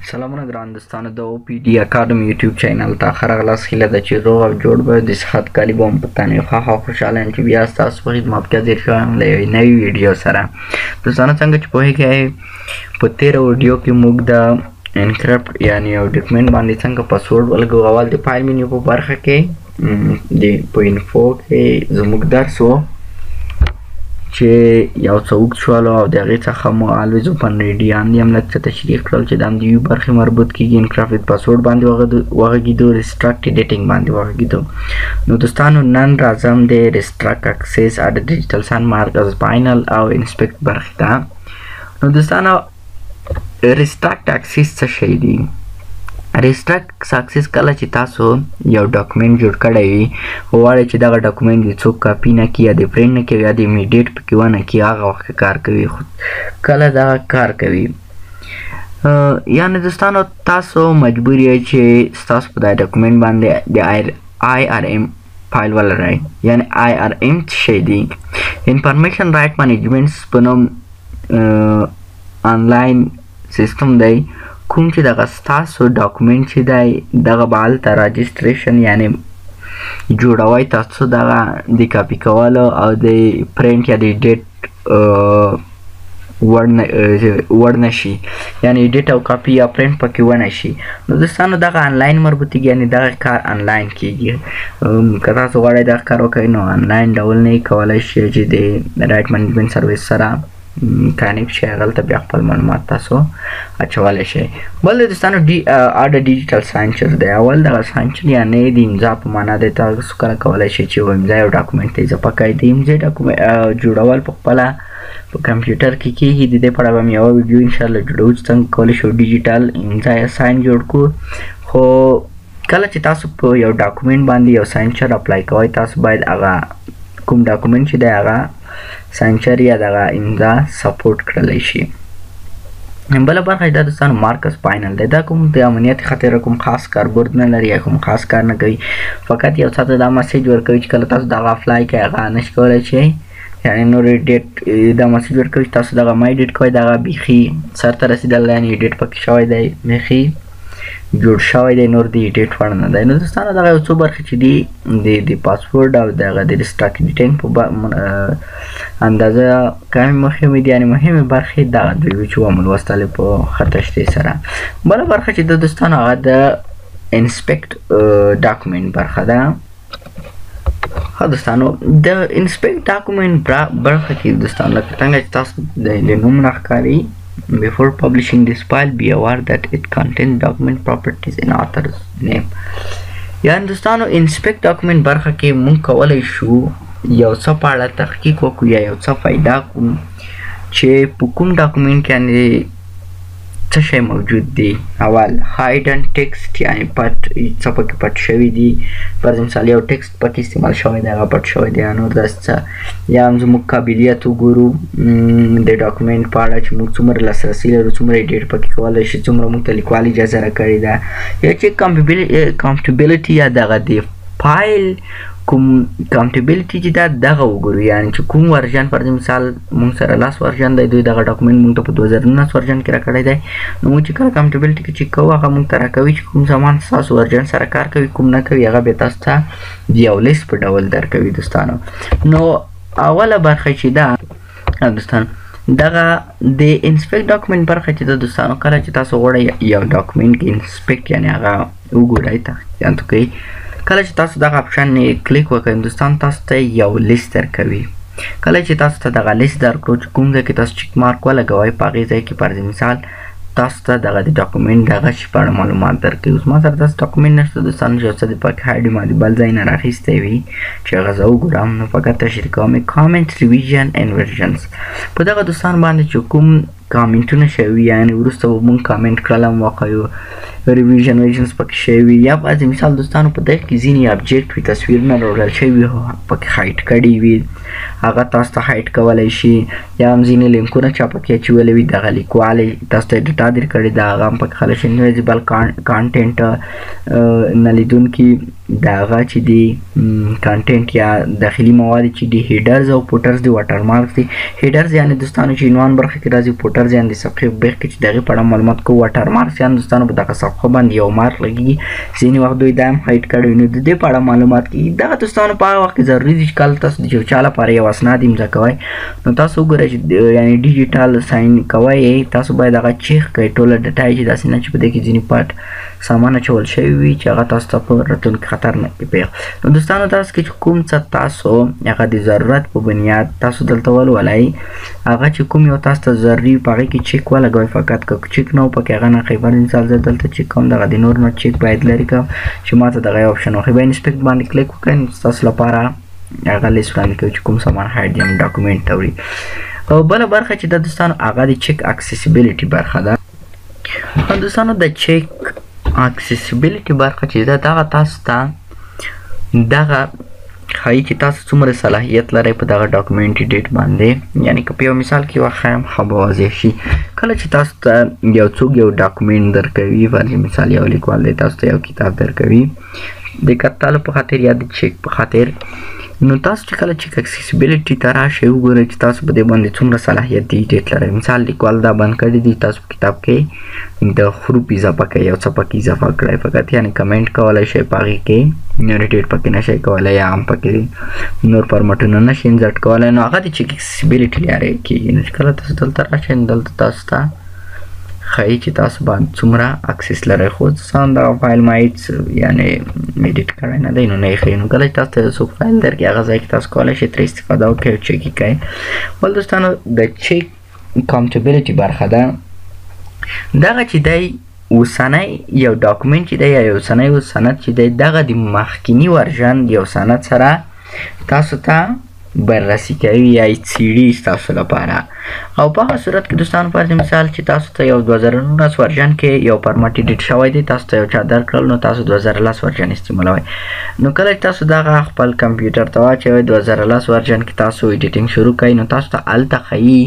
سلامونه ګران دوستانو د او پی ډي اکاډمي یوټیوب چینل ته ښه راغلاست. هیله ده چې روغ او جوړ به د صحت کالي به مو په تن وي. ښه خوشحاله یم چې بیا ستاسو په خدمت کې حاضر شوم له یوې نوې ویډیو سره. دوستانو څنګه چې پوهېږئ په تېره ویډیو کې موږ د انکرپټ یعنې یو ډاکومنټ باندې څنګه پاسورډ ولګو. اول د فایل منیو په برخه کې په انفو کې زموږ درس و چې یو څه اوږد شولو او د هغې څخه مو الویز اوپن ریډیان هم لږ څه تشریح کړل چې د همدې برخې مربوط کېږي. انکرپټ پاسورډ باندې وغږېدو، ریسټرکټ ایډیټینګ باندې وغږېدو. نو دوستانو نن راځم د ریسټرکټ اکسس اډ ډیجیټل ساین مارک از فاینل او انسپیکټ برخې ته. نو دوستانو ریسټرکټ اکسس څه شی دی؟ ریسټرکټ اکسس کله چې تاسو یو ډاکومنټ جوړ کړی وي غواړئ چې دغه ډاکومنټ دې څوک کاپي نه کړي یا د پرنټ نه کوي یا د ایمیډیټ پکې ونه کړي، هغه وخت کې کار کوي. خو کله دغه کار کوي یعنې دوستانو تاسو مجبور یئ چې ستاسو په دغه ډاکومنټ باندې د IRM فایل ولرئ. یعنې IRM څه شی دی؟ انفارمیشن رایټ منیجمنټ په نوم آنلاین سیستم دی کوم چې دغه ستاسو ډاکومنټ چې دی دغه به هلته راجسټریشن یعنې جوړوئ تاسو دغه د کاپي کولو او د پرنټ یا د ایډیټ وړ نه شي، یعنې ایډیټ او کاپي یا پرنټ پکې ونه شي. نو دوستانو دغه آنلاین مربوطېږي، یعنې دغه کار آنلاین کېږي. که تاسو غواړئ دغه کار وکړئ نو آنلاین ډول نه یې کولی شئ چې د رایټ منیجمنټ سروس سره کانیکټ شئ، هغلته بیا خپل معلومات تاسو اچولی شئ. بل د دوستانو اډ ډیجیټل ساینچر دی. اول دغه ساینچر یعنې د امضا په معنا دی. تاسو کله کولی شئ چې یو امضا یو ډاکومنټ ته اضافه کړئ. د امضا جوړول په خپله په کمپیوټر کې کېږي. د دې په اړه به هم یوه ویډیو انشاءالله جوړو چې څنګه کولی شو ډیجیټل امضا یا ساین جوړ کړو. خو کله چې تاسو په یو ډاکومنټ باندې یو ساینچر اپلای کوئ تاسو باید هغه کوم ډاکومنټ چې دی هغه ساینچر یا دغه امضا سپورټ کړلی شي. بله برخه دا دوستانو مارکس فاینل دی. دا کوم د امنیت خاطر کوم خاص کاربرد نه لري یا کوم خاص کار نه کوي، فقط یو څه دا مسیج ورکوي چې کله تاسو دغه اپلای کوئ هغه نشئ کولی شئ، یعنې نور ایډیټ دا مسیج ورکوي چې تاسو دغه مه ایډیټ کوئ، دغه بیخي سرته رسېدلی یعنې ایډیټ پکې شوی دی، بیخي جوړ شوی دی، نور د ایډیټ وړ نه دی. نو دوستانو دغه یو څو برخې چې دي د پاسورډ او دغه د ریسټرکټ ایډیټینګ په اندازه کمې مهمې دي، یعنې مهمې برخې دغه دوی وي چې ومو لوستلې په ښه تشریح سره. بله برخه چې د دوستانو هغه د انسپیکټ ډاکومنټ برخه ده. ښه دوستانو د انسپیکټ ډاکومنټ برخه کې دوستانو لکه څنګه چې تاسو د نوم نه ښکاري before publishing this file be aware that it contains document properties in author's name. یعنې دوستانو انسپیکټ ډاکومنټ برخه کې موږ کولی شو یو څه په اړه تحقیق وکړو یا یو څه پیدا کړو چې په کوم ډاکومنټ کې یعنې څه شی موجود دی. اول هایډن ټیکسټ یعنې پټ څه پکې پټ شوي دي. فرض مثال یو ټیکسټ پکې استعمال شوی دی هغه پټ شوی دی یا نور داسې څه، یا هم زموږ قابلیت وګورو د ډاکومنټ په اړه چې موږ څومره لاسرسي لرو، څومره ایډیټ پکې کولی شي، څومره موږ ته لیکوال اجازه راکړې ده، یا چې کمپټیبلیټي یا دغه د فایل کوم کمپټیبلیټي چې ده دغه وګورو، یعنې چې کوم ورژن فرض مثال موږ سره 10 ورژن دی، دوی دغه ډاکومنټ موږ ته په 2019 ورژن کې راکړی دی. نو موږ چې کله کمپټیبلیټي کې چیک کوو هغه موږ ته راکوي چې کوم زمان ستاسو ورژن سره کار کوي کوم نه کوي، هغه بیا تاسو ته د یو لیست په ډول درکوي دوستانو. نو اوله برخه چې ده دوستانو دغه د انسپیکټ ډاکومنټ برخه چې ده دوستانو کله چې تاسو غواړئ یو ډاکومنټ کې انسپیکټ یعنې هغه وګورئ تحقیقات وکړئ، کله چې تاسو دغه اپشن کلیک وکړئ دوستان تاسو ته یو لیست درکوي. کله چې تاسو ته دغه لیست درکړو چې کوم ځای کې تاسو چیک مارک ولګوئ په هغې ځای کې فرض مثال تاسو ته دغه د ډاکومنټ دغه شي په اړه معلومات درکوي. اوس ما سره داسې ډاکومنټ نشته دوستانو چې یو څه د پکې هایډ ما د بل ځای نه راخیستی وي چې هغه زه وګورم، نو فقط تشریح کوم یې کامنټ ریویژن اینډ ورژنز. په دغه دوستانو باندې چې کوم کامنټونه شوي یعنې وروسته به مونږ کامنټ کړل هم وښیو، ریویژن ویژنز پکې شوي وي، یا بعضې مثال دوستانو په دغه کې ځینې ابجیکټ وي تصویرونه راوړل شوي وي پکې هایډ کړي وي هغه تاسو ته هایډ کولی شي، یا هم ځینې لینکونه چا پکې اچولی وي دغه لیکوال تاسو ته ډیټا درکړې ده هغه هم پکې خلی شي. انویزیبل کانټینټ نه لیدونکي د هغه چې دی کانټینټ یا داخلي مواد چې دی هیډرز او پوټرز دی واټر مارکس دی. هیډرز یعنی دوستانو چې عنوان برخه کې راځي، پوټرز یعنی د صفحې بیخ کې چې دغه په اړه معلومات کو، واټر مارکس یعنی دوستانو په دغه صفحه باندې یو مارک لګي، ځینې وخت دوی دا هم هایډ کړی نو د دې په اړه معلومات کیږي. دغه دوستانو په هغه وخت کې ضروري دي چې کله تاسو د یو چا لپاره یو اسناد امضا کوئ نو تاسو وګورئ چې یعنی ډیجیټل ساين کوئ، تاسو باید هغه چیک کړئ ټوله ډیټا چې داسې نه چې په دې کې ځینې پټ سامان اچول شوي وي چې هغه تاسو ته په راتلونکي خطر نه پیښ. نو دوستانو تاسو کې چې کوم څه تاسو هغه د ضرورت په بنیاد تاسو دلته ولولئ، هغه چې کوم یو تاسو ته ضروري په هغې کې چیک ولګوئ. فقط که چیک نه و پکې هغه نه خیبر مثال زه دلته چیک کوم، دغه د نور نه چیک باید لرې کړم چې ما ته دغه یو اپشن وښیي. باید انسپیکټ باندې کلیک وکړئ، ستاسو لپاره هغه لیست وړاندې کوي چې کوم سامان هایډ یا ډاکومنټ ته وړي. او بله برخه چې د دوستانو هغه د چیک اکسیسیبیلیټي برخه ده. دوستانو د چیک اکسیسیبیلیټي برخه چې ده دغه تاسو ته دغه ښایي چې تاسو څومره صلاحیت لرئ په دغه ډاکومنټي ډیټ باندې. یعنی که په یو مثال کې وښیم ښه به واضح شي. کله چې تاسو ته یو څوک یو ډاکومنټ درکوي، فرض مثال یو لیکوال دی تاسو ته یو کتاب درکوي د کتلو په خاطر یا د چیک په خاطر، نو تاسو چې کله چیک اکسیسیبیلیټي ته راشئ وګورئ چې تاسو په دې باندې څومره صلاحیت دی ډیټ لرئ. مثال لیکوال دا بند کړی دی، تاسو په کتاب کې د حروف اضافه کوئ، یو څه پکې اضافه کړئ فقط، یعنی کمنټ کولی شئ په هغې کې، یعنې ډیټ پکې نشئ کولی یا هم پکې نور فارمټونه نشئ انزرټ کولی، نو هغه د چیک اکسیسیبیلیټي لارې کېږي. نو چې کله تاسو دلته راشئ نو دلته تاسو ته ښایي چې تاسو باندې څومره اکسس لرئ. خو ځان دغه فایل ما هېڅ یعنې ایډیټ کړی نه دی نو نه یې ښیي. نو کله چې تاسو ته یو څوک فایل درکړي هغه ځای کې تاسو کولی شئ ترې استفاده وکړئ او چیک یې کړئ. بل دوستانو د چیک کاونټیبلیټي برخه ده. دغه چې دی اوسنی یو ډاکومنټ چې دی یا یو اوسنی سند چې دی دغه د مخکیني ورژن یو سند سره تاسو ته بررسي کوي یا یې څېړي ستاسو لپاره. او په هغه صورت کې دوستانو فرض مثال چې تاسو ته یو 2019 ورژن کې یو فارمټ ایډیټ شوی دی، تاسو ته یو چا درکړل نو تاسو 2010 ورژن استعمالوئ. نو کله چې تاسو دغه خپل کمپیوټر ته واچوئ 2010 ورژن کې تاسو ایډیټینګ شروع کوئ نو تاسو ته هلته ښیي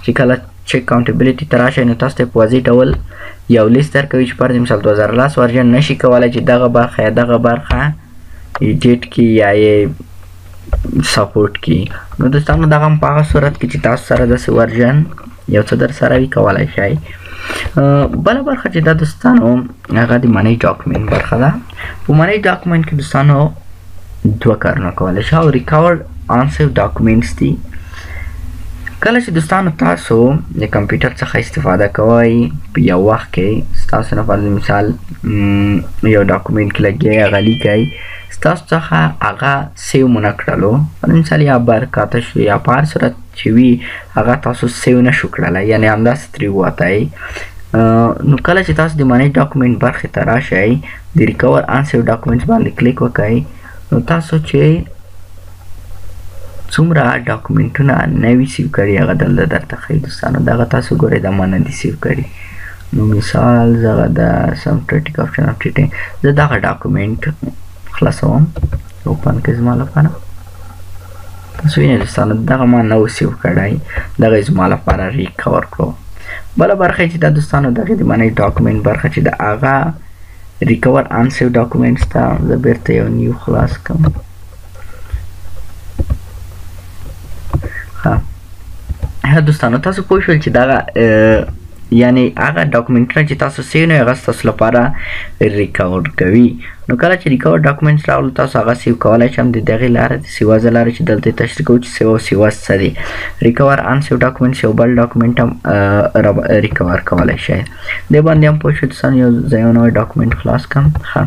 چې کله چیک کاونټیبلیټي ته راشئ نو تاسو ته په واضح ډول یو لیست درکوي چې فرض مثال 2010 ورژن نشي کولی چې دغه برخه یا دغه برخه ایډیټ کړي یا یې سپورټ کی. نو دوستانو دغه هم په هغه صورت کې چې تاسو سره داسې ورژن یو څه در سره وي کولی شئ. بله برخه چې دا دوستانو هغه د منی ډاکومنټ برخه ده. په منی ډاکومنټ کې دوستانو دوه کارونه کولی شئ او ریکورډ آنسیو ډاکومنټس دي. کله چې دوستانو تاسو د کمپیوټر څخه استفاده کوئ په یو وخت کې ستاسو نه فرض مثال یو ډاکومنټ کې لګیئ هغه لیکئ، ستاسو څخه هغه سیو مونه کړلو فرض مثال یا برکاته شو یا په هر صورت چې وي هغه تاسو سیو نشو کړلی یعنې همداسې ترې ووتئ. نو کله چې تاسو د منی ډاکومنټ برخې ته راشئ د ریکور آنسیو ډاکومنټس باندې کلیک وکئ نو تاسو چې څومره ډاکومنټونه نوي سیو کړي هغه دلته درته ښیي. دوستانو دغه تاسو ګورئ دا ما نه دي سیو کړي. نو مثال زه د سم ټریټیک آپشن اف ټریټینګ زه دغه ډاکومنټ خلاصوم اوپن کړئ زما لپاره. تاسو وینئ دوستانو دغه ما نه و سیو کړی، دغه یې زما لپاره ریکور کړو. بله برخه چې دا دوستانو دغې د منی ډاکومنټ برخه چې د هغه ریکور آنسیو ډاکومنټس ته زه بیرته یو نیو خلاص کړم. ها دوستانو تاسو پوه شول چې دغه یعنی هغه ډاکومنټونه چې تاسو سیو نه هغه ستاسو لپاره ریکورډ کوي. نو کله چې ریکورډ ډاکومنټس راغلو تاسو هغه سیو کولی شئ د دغې لاره د سیوازه لاره چې دلته یې تشریح کوو چې سیو او سیواز څه دی. ریکور آنسیو ډاکومنټس یو بل ډاکومنټ هم ریکور کولی شئ. دې باندې هم پوه شو دوستانو یو زه یو نوی ډاکومنټ خلاص کړم. ښه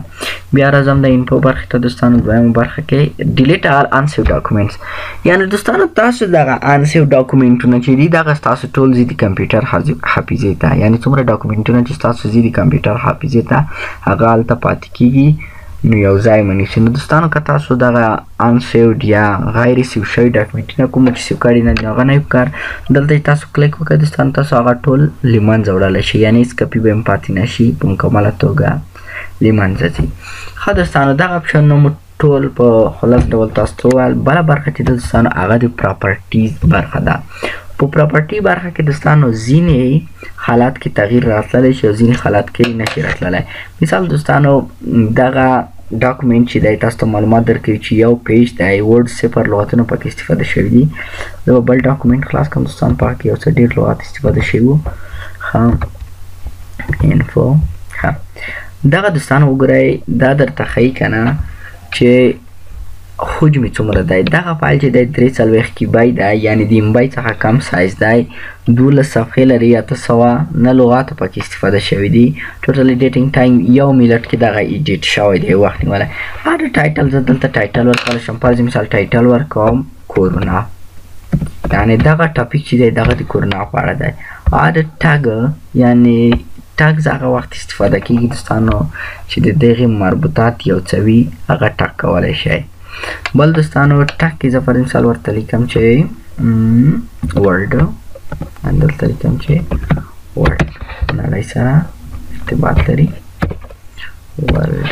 بیا راځم د انفو برخې ته دوستانو. دویمه برخه کې ډیلیټ آل آنسیو ډاکومنټس یعنې دوستانو تاسو دغه آنسیو ډاکومنټونه چې دي دغه ستاسو ټول ځي د کمپیوټر حافظې ته، یعنې څومره ډاکومنټونه چې ستاسو ځي د کمپیوټر حافظې ته هغه هلته پاتې کېږي نو یو ځای ونیسي. نو دوستانو که تاسو دغه انسیوډ یا غیر سیو شوي ډاکومنټونه کومه چې سیو کړي نه دي هغه نه پکار دلته تاسو کلیک وکړئ دوستانو تاسو هغه ټول له منځه وړلی شي، یعنې هېڅ کپي به هم پاتې نه شي په مکمله توګه له منځه ځي. ښه دوستانو دغه اپشنونه مو ټول په خلاص ډول تاسو ته وویل. بله برخه چې د دوستانو هغه د پراپرټیز برخه ده. په پراپرټي برخه کې دوستانو ځینې حالات کې تغییر راتللی شي او ځینې حالات کې نشي راتللی. مثال دوستانو دغه ډاکومنټ چې دی تاسو ته معلومات درکوي چې یو پیج دی ورډ 0 لغتونه پکې استفاده شوي دي. زه به بل ډاکومنټ خلاص کړم دوستان. په کې یو څه ډېر لغات استفاده شوي وو. انفو دغه دوستان وګورئ دا درته ښیي که نه چې حجم څومره دی. دغه فایل چې دی 340 کیبای دی یعنې د MB څخه کم سایز دی. 12 صفحې لري 809 لغاتو پکې استفاده شوي دي. ټوټل ایډیټینګ ټایم 1 منټ کې دغه ایډیټ شوی دی وخت نیولی. هر ټایټل زه دلته ټایټل ورکولی شم. فرض مثال ټایټل ورکوم کورونا یعنې دغه ټاپک چې دی دغه د کورونا په اړه دی. هر ټګ یعنې ټګز هغه وخت استفاده کېږي دوستانو چې د دغې مربوطات یو څه وي هغه ټګ کولی شئ. بل دوستانو ټګ کې زه پر مثال ورته لیکم چې ورډ دلته لیکم چې ورډ نړۍ سره ارتباط لري ورډ.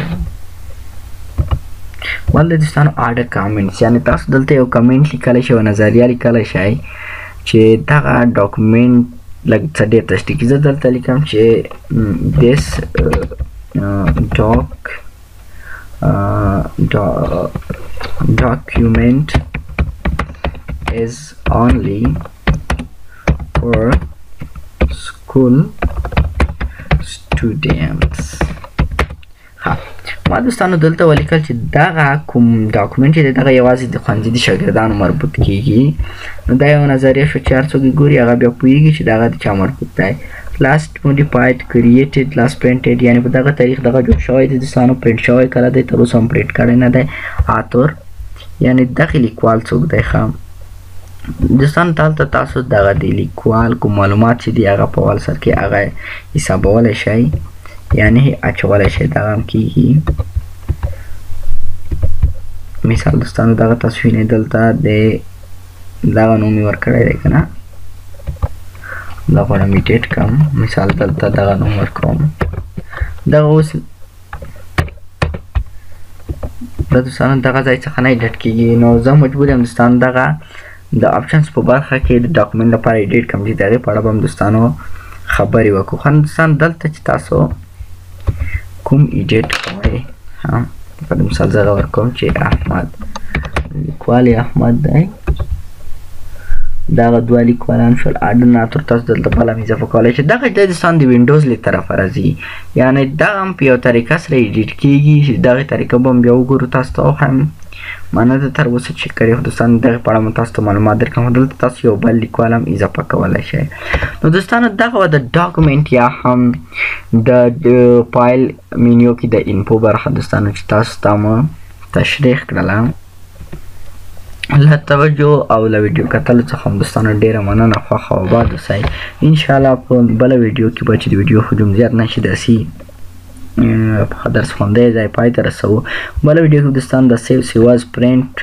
بل دوستانو اډ کامنټس یعنې تاسو دلته یو کمنټ لیکلی شئ او نظریه لیکلی شئ چې دغه ډاکومنټ لږ څه ډېر تشریح کړي. زه دلته لیکم چې this document is only for school students. ما دوستانو دلته ولیکل چې دغه کوم ډاکومنټ چې دی دغه یوازې د ښوونځي د شاګردانو مربوط کېږي. نو دا یو نظریه شو چې هر څوک یې ګوري هغه بیا پوهېږي چې دغه د چا مربوط دی. last modified created last printed یعنې په دغه تاریخ دغه جوړ شوی دی دوستانو. پرنټ شوی کله دی تر اوسه هم پرنټ کړی نه دی. آتور یعنې دغه لیکوال څوک دی دوستان. دلته تاسو دغه د لیکوال کوم معلومات چې دي هغه په اول سر کې هغه حسابولی شئ یعنې اچولی شئ. دغه هم کېږي. مثال دوستانو دغه تاسو وینئ دلته د دغه نوم یې ورکړی دی که نه. دا غواړم ایډیټ کړم. مثال دلته دغه نوم ورکوم. دغه اوس د دوستانو دغه ځای څخه نه ایډیټ کېږي. نو زه مجبور یم دوستانو دغه د آپشنز په برخه کې د ډاکومنټ لپاره ایډیټ کړم چې د هغې په اړه به هم دوستانو خبرې وکړو. خو دوستان دلته چې تاسو کوم ایډیټ کوئ په مثال زه هغه ورکوم چې احمد لیکوال یې احمد دی. دغه دوه لیکوالان شول. اډ تر تاسو دلته بله هم اضافه کولی شئ. دغه دی دوستان د وینډوز له طرفه راځي یعنې دغه هم په یو طریقه سره ایډیټ کېږي چې دغې طریقه به هم بیا وګورو تاسو ته وښیم. ما نه ده تر اوسه چک کړی خو دوستانو دغې په اړه مو تاسو ته معلومات درکړم. دلته تاسو یو بل لیکوال هم اضافه کولی شئ. نو دوستانو دغه وه د ډاکومنټ یا هم د فایل مینیو کې د انفو برخه دوستانو چې تاسو ته مو تشریح کړله. له توجه او له ویډیو کتلو څخه هم دوستانو ډېره مننه. خوښ او آباد اوسئ. انشاءالله په بله ویډیو کې به چې د ویډیو حجم زیات نه شي داسې درس خوندی ځای پای ته رسوو. بله ویډیو کې دوستان د سیواز پرنټ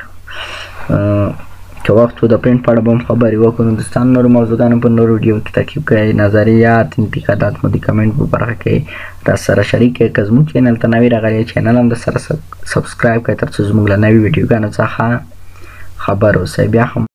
که وخت و د پرنټ په اړه به هم خبرې وکړو. نو دوستان نورو موضوعګانو په نورو ویډیو کې تعقیب کړئ. نظریات انتقادات مو د کمنټ په برخه کې را سره شریک کړئ. که زموږ چینل ته نوي راغلی چینل هم د سره سبسکرایب کړئ تر څو زموږ له نوي ویډیوګانو څخه خبر اوسئ. بیا هم